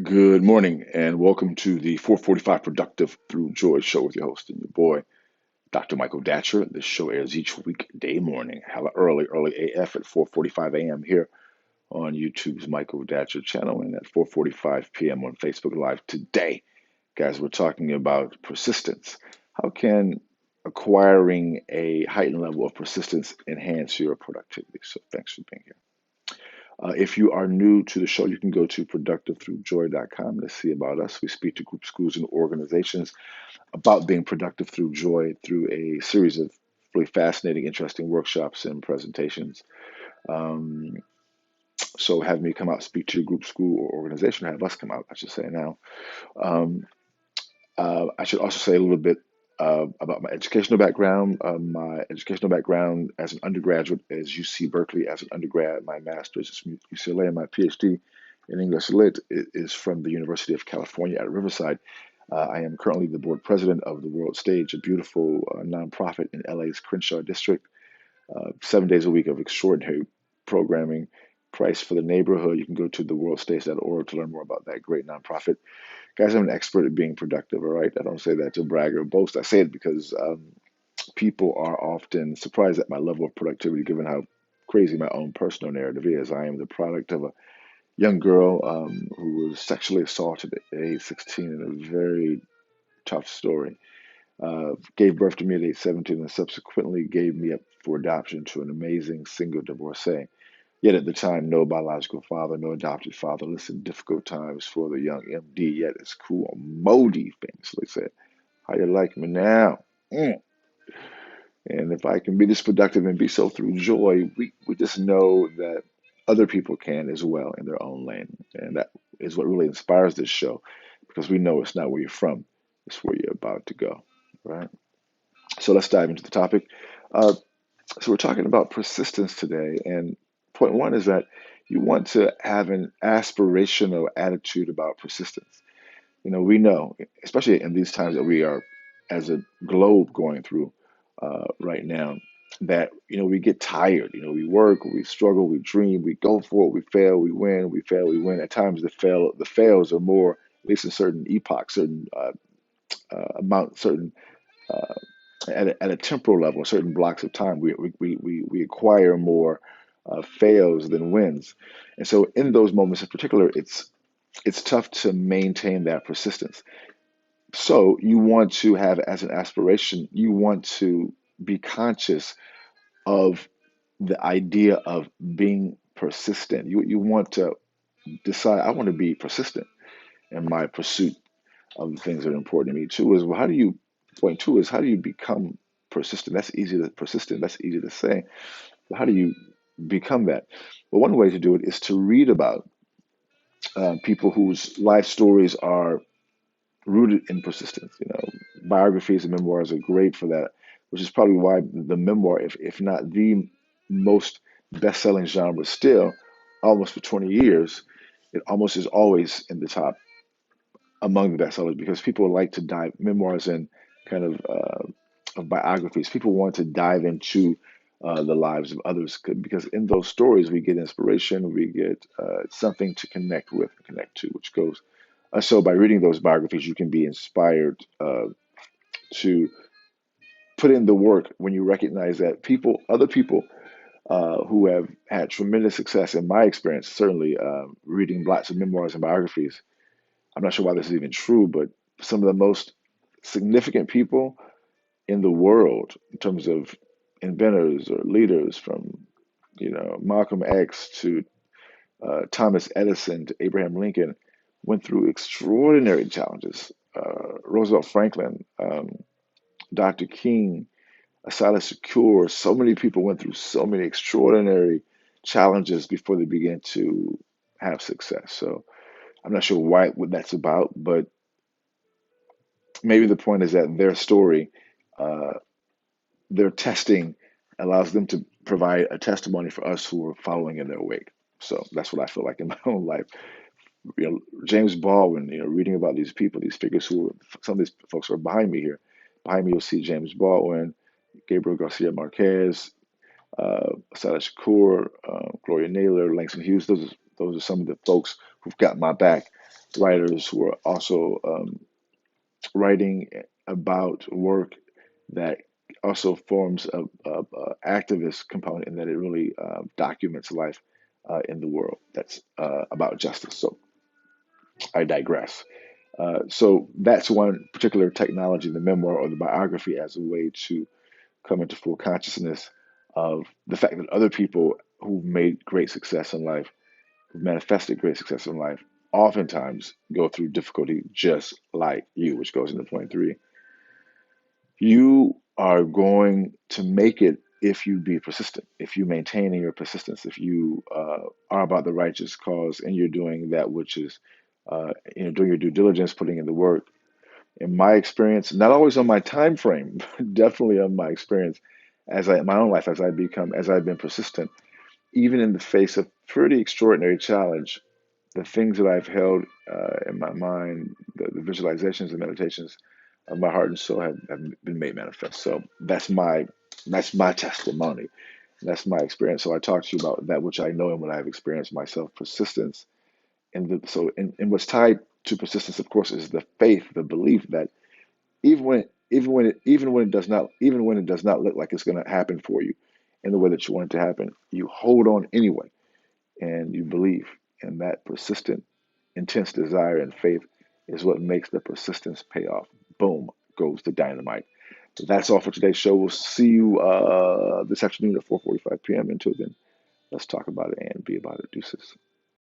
Good morning and welcome to the 445 Productive Through Joy show with your host and your boy, Dr. Michael Datcher. This show airs each weekday morning, hella early AF at 4:45 a.m. here on YouTube's Michael Datcher channel and at 4:45 p.m. on Facebook Live. Today, guys, we're talking about persistence. How can acquiring a heightened level of persistence enhance your productivity? So thanks for being here. If you are new to the show, you can go to productivethroughjoy.com to see about us. We speak to groups, schools, and organizations about being productive through joy through a series of really fascinating, interesting workshops and presentations. Um, so have me come out, speak to your group, school, or organization. Have us come out, I should say now. Um, I should also say a little bit about my educational background. My educational background as an undergraduate is UC Berkeley as an undergrad. My master's is from UCLA, and my PhD in English Lit is from the University of California at Riverside. I am currently the board president of the World Stage, a beautiful nonprofit in LA's Crenshaw district. 7 days a week of extraordinary programming. Price for the neighborhood. You can go to theworldstage.org to learn more about that great nonprofit. Guys, I'm an expert at being productive, all right? I don't say that to brag or boast. I say it because people are often surprised at my level of productivity given how crazy my own personal narrative is. I am the product of a young girl who was sexually assaulted at age 16 in a very tough story. Gave birth to me at age 17 and subsequently gave me up for adoption to an amazing single divorcee. Yet at the time, no biological father, no adopted father. Listen, difficult times for the young MD, yet it's cool. Modi famously said, "How you like me now?" Mm. And if I can be this productive and be so through joy, we just know that other people can as well in their own lane. And that is what really inspires this show because we know it's not where you're from, it's where you're about to go, right? So let's dive into the topic. Uh, so we're talking about persistence today. And point one is that you want to have an aspirational attitude about persistence. We know, especially in these times that we are as a globe going through right now, that we get tired. We work, we struggle, we dream, we go for it, we fail, we win, we fail, we win. At times, the fails are more, at least in certain epochs, certain amount, certain uh, at a temporal level, certain blocks of time, we acquire more fails than wins, and so in those moments in particular, it's tough to maintain that persistence. So you want to have as an aspiration, you want to be conscious of the idea of being persistent. You want to decide, I want to be persistent in my pursuit of the things that are important to me. Two is, well, how do you, point two is, how do you become persistent? That's easy to say. But how do you become that? Well, one way to do it is to read about people whose life stories are rooted in persistence. Biographies and memoirs are great for that, which is probably why the memoir, if not the most best-selling genre still, almost for 20 years, it almost is always in the top among the bestsellers because people like to dive memoirs and kind of biographies. People want to dive into the lives of others because in those stories we get inspiration, we get something to connect with, connect to, which goes. So by reading those biographies, you can be inspired to put in the work when you recognize that other people who have had tremendous success, in my experience, certainly reading lots of memoirs and biographies. I'm not sure why this is even true, but some of the most significant people in the world in terms of inventors or leaders, from Malcolm X to Thomas Edison to Abraham Lincoln, went through extraordinary challenges. Roosevelt Franklin, Dr. King, Silas Secure, so many people went through so many extraordinary challenges before they began to have success. So I'm not sure what that's about, but maybe the point is that their story, uh, their testing allows them to provide a testimony for us who are following in their wake. So that's what I feel like in my own life. James Baldwin, reading about these people, these figures some of these folks are behind me here. Behind me, you'll see James Baldwin, Gabriel Garcia Marquez, Silas Shakur, Gloria Naylor, Langston Hughes. Those are some of the folks who've got my back writers who are also writing about work that also forms a activist component in that it really documents life in the world that's about justice. So I digress. So that's one particular technology, the memoir or the biography, as a way to come into full consciousness of the fact that other people who've made great success in life, who've manifested great success in life, oftentimes go through difficulty just like you, which goes into point three. You are going to make it if you be persistent, if you maintain in your persistence, if you are about the righteous cause and you're doing that which is, doing your due diligence, putting in the work. In my experience, not always on my time frame, but definitely on my experience in my own life, as I've been persistent, even in the face of pretty extraordinary challenge, the things that I've held in my mind, the visualizations and meditations of my heart and soul have been made manifest. So that's my testimony. That's my experience. So I talk to you about that which I know and what I've experienced myself, persistence. And what's tied to persistence, of course, is the faith, the belief that even when it does not look like it's going to happen for you in the way that you want it to happen, you hold on anyway and you believe. And that persistent, intense desire and faith is what makes the persistence pay off. Boom, goes the dynamite. So that's all for today's show. We'll see you this afternoon at 4:45 p.m. Until then, let's talk about it and be about it. Deuces.